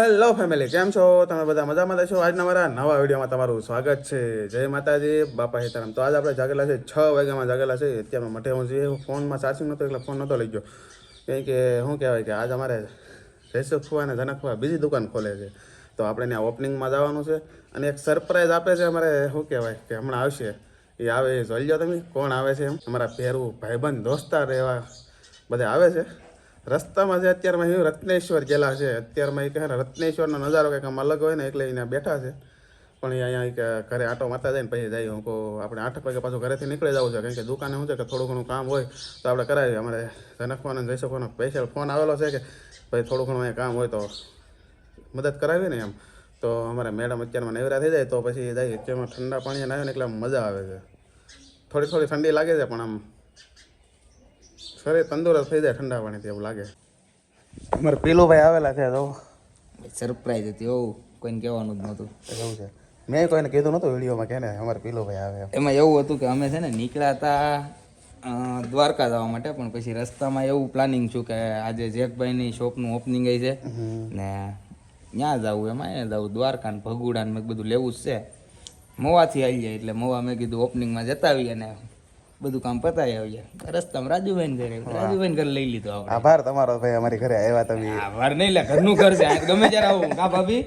Hello family, કેમ છો તમે? બધા મજામાં છો? આજના મારા નવા વિડીયોમાં તમારું સ્વાગત છે. જય માતાજી, બાપા સીતારામ. તો આજે આપણે જાગેલા છે 6 વાગ્યામાં જાગેલા છે. અત્યારમાં મઠે હું જે ફોનમાં ચાર્જિંગ નહોતો એટલે ફોન નહોતો લઈ ગયો. કારણ કે શું કહેવાય કે આજ અમારે જયસુખ ફુવા અને જનક ફુવા બીજી દુકાન ખોલે છે. તો આપણે ત્યાં ઓપનિંગમાં જવાનું છે અને એક સરપ્રાઈઝ આપે છે અમારે. શું કહેવાય કે હમણાં આવશે એ આવે એ જોઈ લો તમે કોણ આવે છે. એમ અમારા પહેરવું ભાઈબંધ દોસ્તાર એવા બધા આવે છે. રસ્તામાં છે અત્યારમાં હું રત્નેશ્વર ગયેલા છે. અત્યારમાં એ કહે ને રત્નેશ્વરનો નજારો કંઈક આમ અલગ હોય ને એટલે એને બેઠા છે. પણ એ અહીંયા ઘરે આટો મારતા જાય ને પછી જાય. હું કહું આપણે 8 વાગે પાછું ઘરેથી નીકળી જવું છે. કારણ કે દુકાને શું છે કે થોડું ઘણું કામ હોય તો આપણે કરાવીએ. અમારે જનકવાનો અને જયસુખવાનો સ્પેશિયલ ફોન આવેલો છે કે ભાઈ થોડું ઘણું અહીંયા કામ હોય તો મદદ કરાવીએ ને એમ. તો અમારે મેડમ અત્યારમાં નેવરા થઈ જાય તો પછી જાય. અત્યારમાં ઠંડા પાણી આવે ને એટલે મજા આવે છે. થોડી ઠંડી લાગે છે પણ આમ શરીર તંદુરસ્ત થઈ જાય ઠંડા પાણીથી એવું લાગે. અમારે પીલુભાઈ આવેલા છે તો સરપ્રાઈઝ હતી. એવું કોઈને કહેવાનું જ નહોતું. એવું છે, મેં કોઈને કીધું નહોતું વિડીયોમાં કે ને અમારે પીલુભાઈ આવે. એમાં એવું હતું કે અમે છે ને નીકળ્યા હતા દ્વારકા જવા માટે, પણ પછી રસ્તામાં એવું પ્લાનિંગ છું કે આજે જેકભાઈની શોપનું ઓપનિંગ છે ને ત્યાં જવું, એમાં અહીંયા જવું દ્વારકા ને ભગુડા ને મેં બધું લેવું જ છે. મોવાથી આવી જાય એટલે મોવા મેં કીધું ઓપનિંગમાં જતા આવીએ ને બધું કામ પતાવી આવીએ. રસ્તામાં રાજુભાઈ ઘરે લઈ લીધો. આભાર તમારો ભાઈ, અમારી ઘરે આવ્યા તમે. આભાર નહીં લે, ઘરનું ઘર છે, ગમે ત્યારે આવું. કા ભાભી?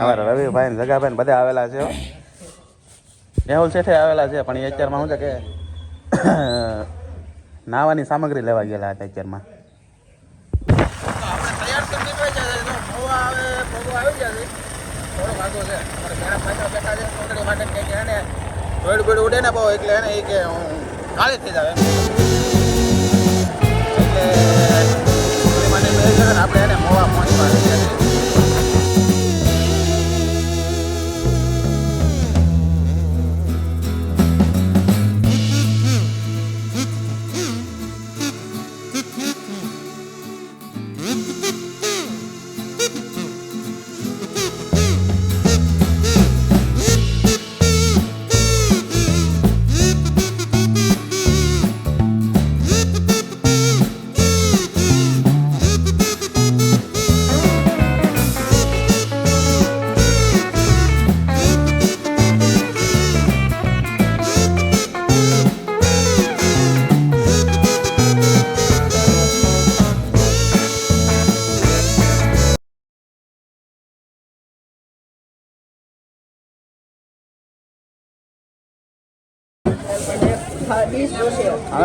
અમારા રવિભાઈ ને જગાભાઈ બધા આવેલા છે. મેહુલ શેઠે આવેલા છે પણ એ અત્યારમાં શું છે કે નાવાની સામગ્રી લેવા ગયેલા હતા. અત્યારમાં ઉડે ને બહુ એટલે એને એ કે કાળી થઈ જાય એટલે આપણે એને મોવા પહોંચવા.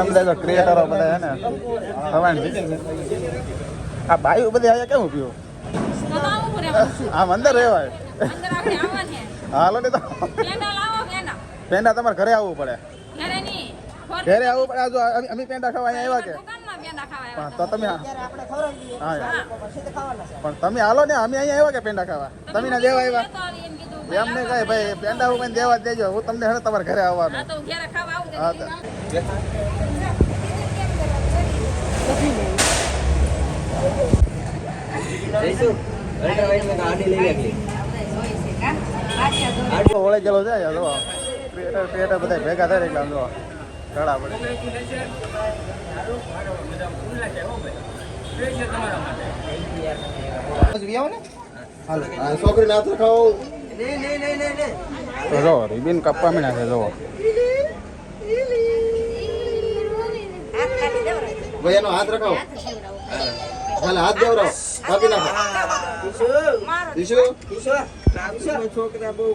બધા ક્રિએટરો બધા હે ને થવાની આ બાયું બધી અહીંયા કેમ પીવું આમ અંદર રહેવાય. હાલો ને તો પેંડા તમારે ઘરે આવવું પડે. ઘરે આવવું પડે. જો અમે પેંડા ખાવા અહીંયા આવ્યા કે તો તમે હા પણ તમે હાલો ને અમે અહીંયા આવ્યા કે પેંડા ખાવા તમે ના દેવા આવ્યા એમ નહીં કઈ ભાઈ પેંડા હું દેવા દેજો. હું તમને હે તમારે ઘરે આવવાનું. હા ઓળે ગયેલો છે ક્રિએટર બધા ભેગા થાય એટલે આમ જો ઘડા પડે. છોકરી ના ખાઓ જો રિબિન કાપવા મીના છે. જો ભાઈ એનો હાથ રખાવો, હાલ હાથ દેવરાવો, કાપી નાખો. છોકરા બહુ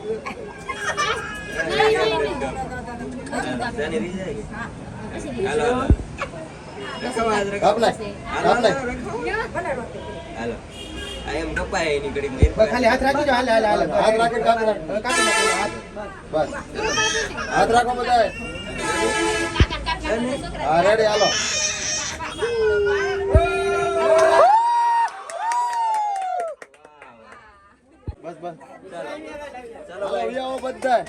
ખાલી હાથ રાખી દો. હાથ રાખી બસ હાથ રાખો બધા. હા રેડી હાલો. બસ બસ ચાલો ભાઈ આવો બધા.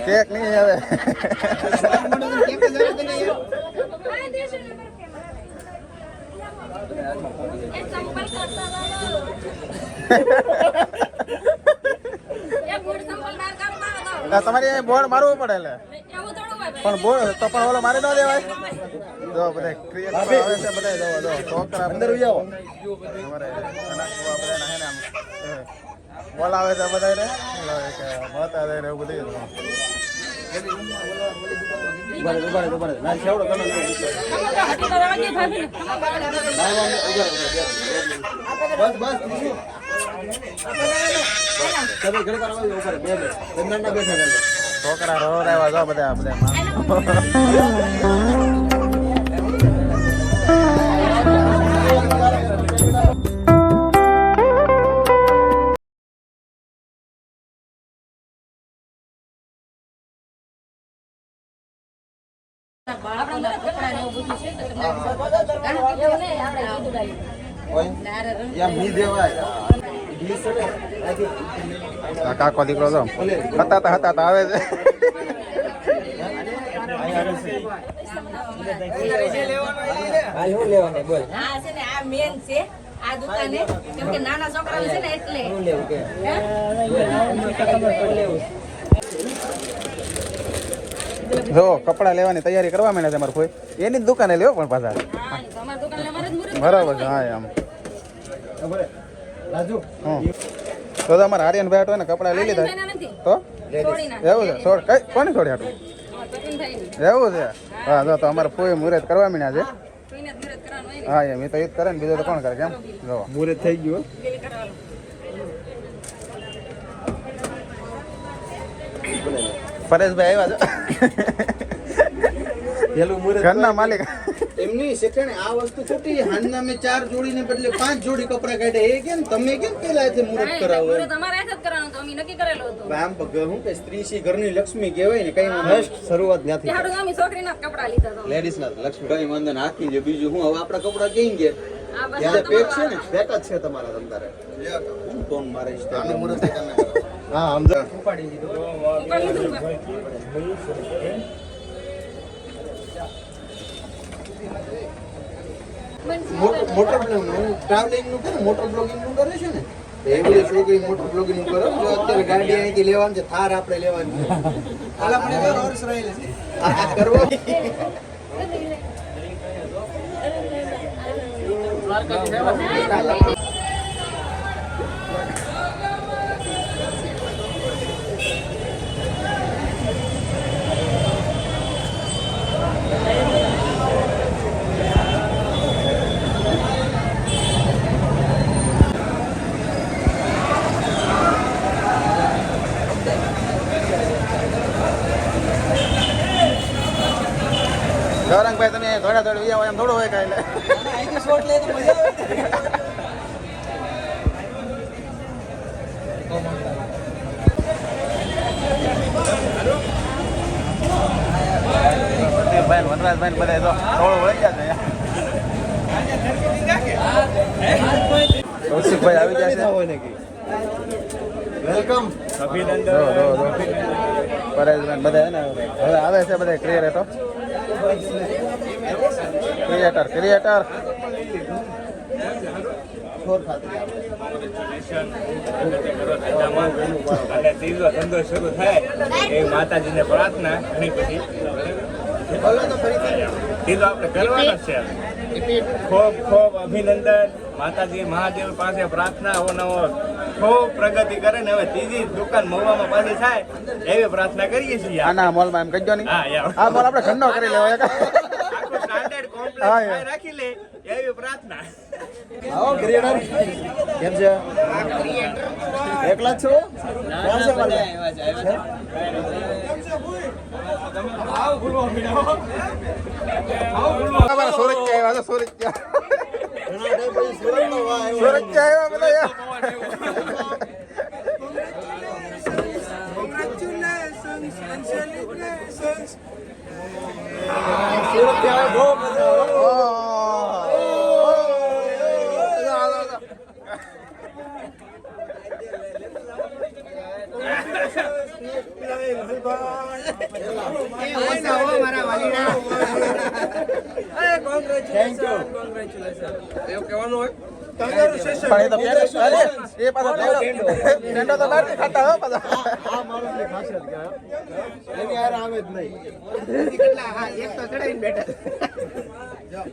કેક નહીં આવે. તમારે બોર્ડ મારવું પડે એટલે પણ બોર્ડ તો પણ ઓલો મારી ન દેવાય જો બધા ક્રિએટર આવે છે બધા જો છોકરા અંદર આવો અમારે બોલાવે છે બધા ને માતા દે ને એવું બધું છોકરા રો રહ્યા જો બધા કાકો દીકરો તો હતા આવે છે જો કપડા લેવાની તૈયારી કરવા માંડ્યા છે મારે કોઈ એની જ દુકાને લેવો પણ પાછા બરાબર છે હા આમ તો અમારે આર્યનભાઈ હાટો ને કપડા લઈ લીધા તો એવું છે છોડ કઈ કોની છોડી હાટું એવું છે હા જો તો અમારે કોઈ મુહૂર્ત કરવા માંડ્યા છે હા એમ એ તો એ જ કરે ને બીજો તો કોણ કરે કેમ જો મુહૂર્ત થઈ ગયું પરેશભાઈ આવ્યા છે ઘરના માલિક એમની સેકન્ડ આ વસ્તુ ખોટી હાંડના મેં 4 જોડીને બદલે 5 જોડી કપડા કાઢ્યા એ કેમ તમે કેમ પેલા મુહૂર્ત કરાવો આમ હું કે સ્ત્રી સી ઘરની લક્ષ્મી કહેવાય ને કઈ ફર્સ્ટ શરૂઆત ત્યાંથી લેડીઝ ના લક્ષ્મી કઈ વાંધો ને આખી જે બીજું હું હવે આપડા કપડા કઈ ગયા ત્યાં પેક છે ને પેક જ છે તમારા ધંધારે હું ટોન મારે છે મુહૂર્ત હા સમજા ઉપાડી દીધું મોટર ટ્રાવેલિંગ નું કરે મોટર બ્લોગિંગ નું કરે છે ને એવી છોકરી મોટર બ્લોગિંગ નું કરો જો અત્યારે ગાડી અહીંથી લેવાની છે થાર આપણે લેવાની છે આલા પણ એવા રોર્સ રહેલે છે આ કરવો ગૌરંગભાઈ તમે થોડા આવો એમ થોડું હોય કાંઈ અહીંથી શોટ લે તો મજા આવે ભાઈ વનરાજભાઈ બધા તો થોડું વળી ગયા છે કૌશિકભાઈ આવી ગયા છે વેલકમ અભિનંદન પરેશભાઈ બધા હે ને હવે આવે છે બધા ક્રિએટર અને ત્રીજો ધંધો શરૂ થાય એ માતાજીને પ્રાર્થના ઘણી બધી ત્રીજો આપણે કરવાનો છે ખૂબ ખૂબ અભિનંદન માતાજી મહાદેવ પાસે પ્રાર્થના અવનવો ખૂબ પ્રગતિ કરે ને હવે ત્રીજી દુકાન મહુવામાં પાછી થાય એવી પ્રાર્થના કરીએ છીએ આના મોલમાં એમ કહેજો નહીં હા યાર આ મોલ આપણે ખંડો કરી લેવો એક આખું સ્ટાન્ડર્ડ કોમ્પ્લેક્સ રાખી લે એવી પ્રાર્થના આવો ક્રિએટર કેમ છે એકલા જ છો ક્યાં છે મારે અમારા સુરત કે આવ્યા સુરત કે ઘણા ટાઈમ પછી સુરતનો વાહ આવ્યો સુરત કે આવ્યા બધા યાર સુરત થી આવે બહુ મજા આવે થેન્ક યુ એવું કહેવાનું હોય પણ એ તો પેંડો- અરે, એ પાછો પેંડો તો બહારથી ખાતા હો પાછા. આ માણસની ખાસિયત કહેવાય. એની હારે આવે જ નહીં.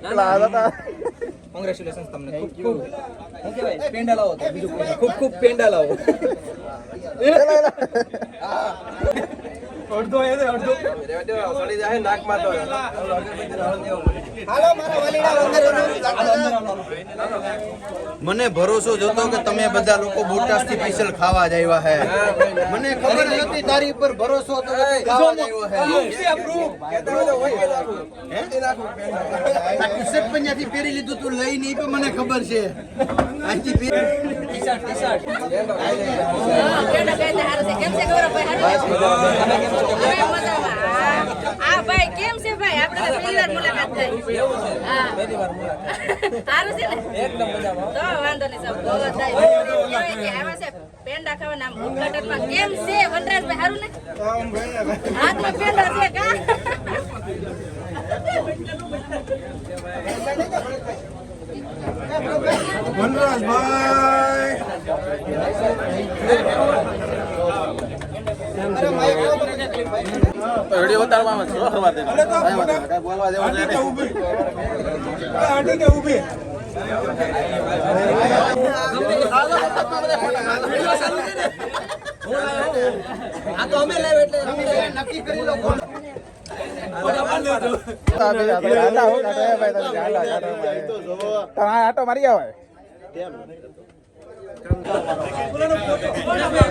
પેલા આ હતા. કોંગ્રેચ્યુલેશન તમને ખૂબ ખૂબ શું કહેવાય પેંડા લાવો તો બીજું કોઈ ખૂબ ખૂબ પેંડા લાવો અડધો એ દે, અડધો. સડી જાય નાકમાં તો મને ભરોસો જોતો કે તમે બધા લોકો બોટાદ થી સ્પેશિયલ ખાવા જ આવ્યા હે. મને ખબર નથી તારી ઉપર ભરોસો હતો કે તું ખાવા જ આવ્યો હે. ટી-શર્ટ પણ ત્યાંથી પહેરી લીધું તું લઈ નહીં પણ મને ખબર છે. અહીંથી આ ભાઈ કેમ છે ભાઈ આપણે તો પહેલી વાર મુલાકાત થઈ સારું છે ને એકદમ મજામાં તો વાંધો નહીં સબ બહુ થાય કહેવાય કે આવા છે પેંડા ખાવાના ઉદ્ઘાટનમાં કેમ છે વનરાજભાઈ સારું ને હાથમાં પેંડા છે કા વિડીયો ઉતારવામાં સ્લો કરવા દે. કાંઈ વાંધો નહીં, કાંઈ બોલવા જેવું છે નહીં. આટો મારી આવે.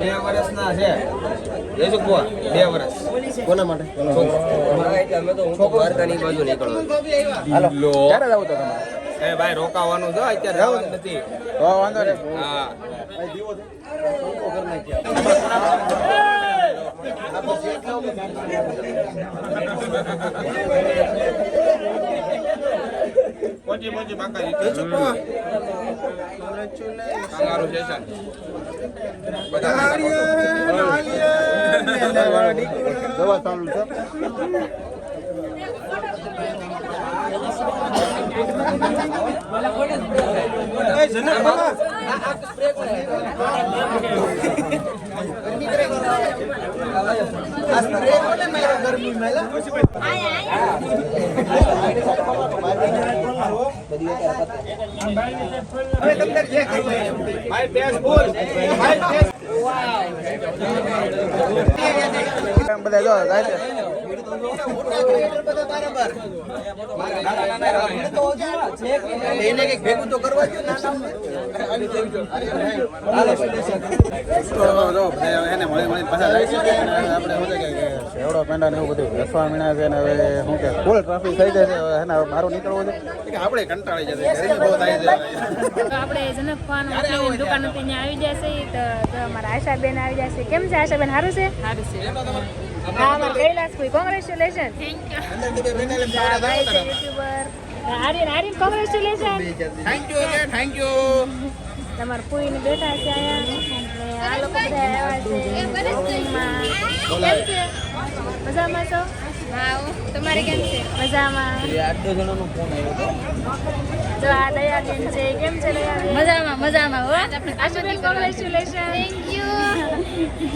2 વર્ષના છે લેજો બુઆ 2 વર્ષ કોના માટે? અમે તો હું દ્વારકાની બાજુ નીકળો હાલો ક્યારે જવું તો તમારે? એ ભાઈ રોકાવાનું છે અત્યારે જવાનું નથી તો વાંધો નહીં. હા તમારું સેશન દવા ચાલુ છે. બધા જો જાય છે. એને કઈક ભેગું તો કરવા દો ને. તો જો એને મળી પાછા જાય છે અને આપણે શું છે કે સેવડો પેંડા ને એવું બધું રસવા મીણા છે ને હવે શું કે ફૂલ ટ્રાફિક થઈ જાય છે. હવે એને બહાર નીકળવું છે કે આપણે કંટાળી જશે, ગરમી બહુ થાય છે. તો આપણે જનક ખાવાનું હોટલની દુકાન હતી ત્યાં આવી જશે તો અમારા આશાબેન આવી જશે. કેમ છે આશાબેન? સારું છે? સારું છે. હા, અમારા Kailasbhai congratulation. YouTuber Aryan congratulation. Thank you. તમારા પુઈને બેઠા છે અહીંયા અને આ લોકો બધા આવ્યા છે શોપિંગમાં. કેમ છે? મજામાં છો? હા, તમારે કેમ છે? મજામાં. 8 જણાનો ફોન આવ્યો જો આ દયાબેન છે. કેમ છે દયાબેન? મજામાં મજામાં હો આશાબેન કોંગ્રેચ્યુલેશન. Thank you.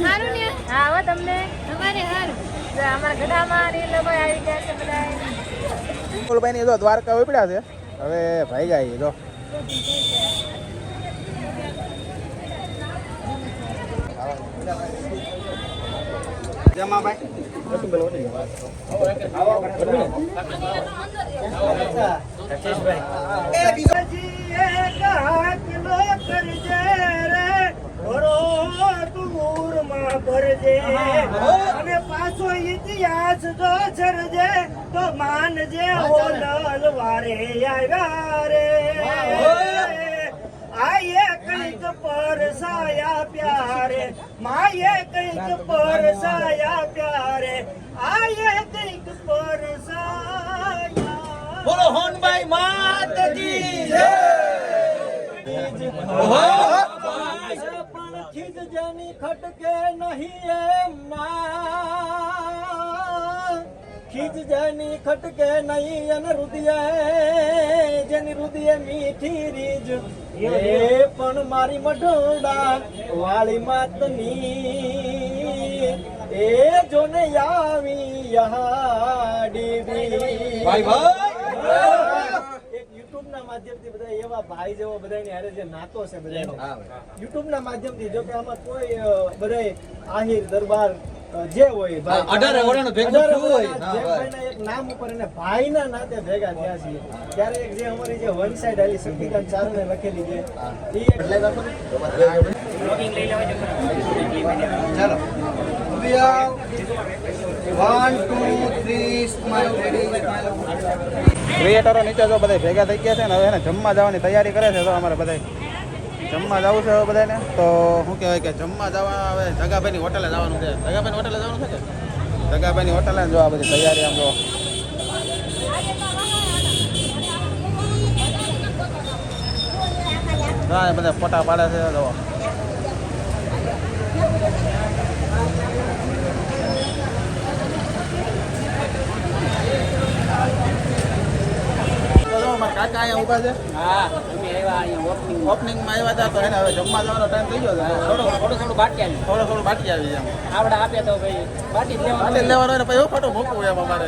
સારું ને? હા, હો તમને તમારે સારું. જો અમારા ગઢામાં ને એ લોકો આવી ગયા છે બધા. ફૂલભાઈ ની જો દ્વારકા ઉપડ્યા છે. હવે ભાઈ જાય જો અને પાછો ઇતિહાસ જો છરજે તો માનજે હોનલ વારે આવ્યા રે આયે કંઈક પરસાયા પ્યારે માયે કંઈક પરસાયા પ્યારે આયે કંઈક પરસાયા. બોલો હોનભાઈ માત કી જય. પણ ખીજજાની ખટકે નહીં એમ ના ખીજજાની ખટકે નહીં અને રુદિયા જેની રુદિયે મીઠી રીજ એ પણ મારી મઢડા વાળી માતની એ જોને આવી યહાડી ભાઈ એક યુટ્યુબ ના માધ્યમથી બધા એવા ભાઈ જેવો બધાની હારે જે નાતો છે બધાનો યુટ્યુબ ના માધ્યમથી જો કે આમાં કોઈ બધાય આહિર દરબાર જે હોય ભાઈ 18 વર્ષનો ભેગું થયું હોય. જેકભાઈના એક નામ ઉપર અને ભાઈના નાતે ભેગા થયા છીએ ત્યારે એક જે અમારી જે વન સાઈડ આલી શક્તિકાંત ચારુને લખેલી છે એ એક ચાલો ઊભી આવ. 1 2 3 સ્માઈલ રેડી ક્રિએટરો નીચે જો બધા ભેગા થઈ ગયા છે ને હવે એને જમવા જવાની તૈયારી કરે છે તો અમારે બધા જમવા જવું છે હવે બધાને તો શું કહેવાય કે જમવા જવા હવે જગાભાઈની હોટલે જવાનું છે જગાભાઈની હોટલે જવાનું છે કે જગાભાઈની હોટલે જો આ બધી તૈયારી આમ જો હા બધા ફોટા પાડે છે જો કાકા અહીંયા ઉભા છે ઓપનિંગમાં આવ્યા હતા તો એને હવે જમવા જવાનો ટાઈમ થઈ ગયો છે થોડું બાકી આવી એમ બાટી લેવાનો હોય ને પછી ફોટો મૂકવું એમ અમારે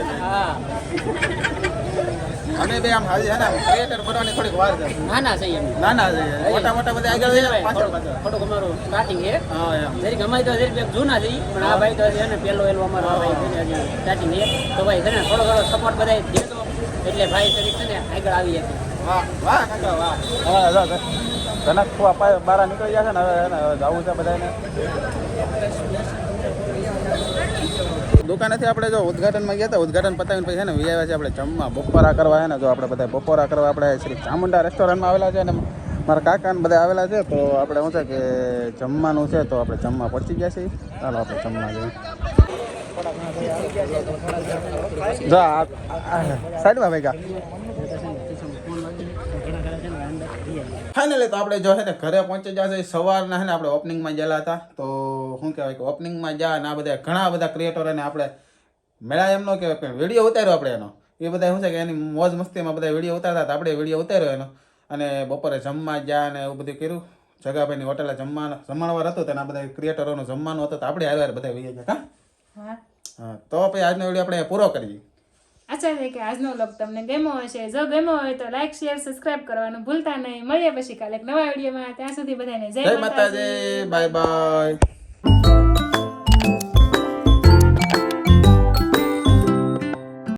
અમે બે આમ હાજી હે ને ક્રિએટર બનવાની થોડીક વાર છે નાના છે મોટા મોટા બધા આગળ છે પાછળ થોડુંક અમારું સ્ટાર્ટિંગ છે હા એમ જરીક અમારી તો જરીક જૂના છે પણ આ ભાઈ તો છે ને પેલો અમારો આ ભાઈ છે ને સ્ટાર્ટિંગ છે તો ભાઈ છે ને થોડો ઘણો સપોર્ટ બધા દેતો એટલે ભાઈ તરીકે છે ને આગળ આવી જશે. વાહ વાહ કાકા વાહ હવે જો જનક ખુવા બારા નીકળી ગયા છે ને હવે જવું છે બધાને દુકાનેથી આપણે જો ઉદઘાટનમાં ગયા હતા ઉદઘાટન પતાવીને પછી છે ને વી આવ્યા છે આપણે જમવા બપોરા કરવા છે ને જો આપણે બધા બપોરા કરવા આપણે શ્રી ચામુંડા રેસ્ટોરન્ટમાં આવેલા છે અને મારા કાકા ને બધા આવેલા છે તો આપણે શું છે કે જમવાનું છે તો આપણે જમવા પહોંચી ગયા છીએ ચાલો આપણે જમવા જઈએ જો સાઈડમાં ભેગા ફાઇનલી તો આપણે જો છે ને ઘરે પહોંચી જશે સવારના છે ને આપણે ઓપનિંગમાં ગયેલા હતા તો શું કહેવાય કે ઓપનિંગમાં જા ને આ બધા ઘણા બધા ક્રિએટરોને આપણે મેળા એમ ન કહેવાય પણ વિડીયો ઉતાર્યો આપણે એનો એ બધા શું છે કે એની મોજ મસ્તીમાં બધા વિડીયો ઉતારતા હતા આપણે વિડીયો ઉતાર્યો એનો અને બપોરે જમવા ગયા ને એવું બધું કર્યું જગાભાઈની હોટેલે જમણવાર હતું તેના બધા ક્રિએટરોનું જમવાનું હતું તો આપણે હારે બધા વી ગયા હા તો પછી આજનો વિડીયો આપણે પૂરો કરીએ. આશા છે કે આજનો વ્લોગ તમને ગમ્યો હશે જો ગમ્યો હોય તો લાઈક શેર સબસ્ક્રાઇબ કરવાનું ભૂલતા નહીં મળીએ પછી કાલે એક નવા વિડીયોમાં ત્યાં સુધી બધાને જય જય માતાજી બાય બાય.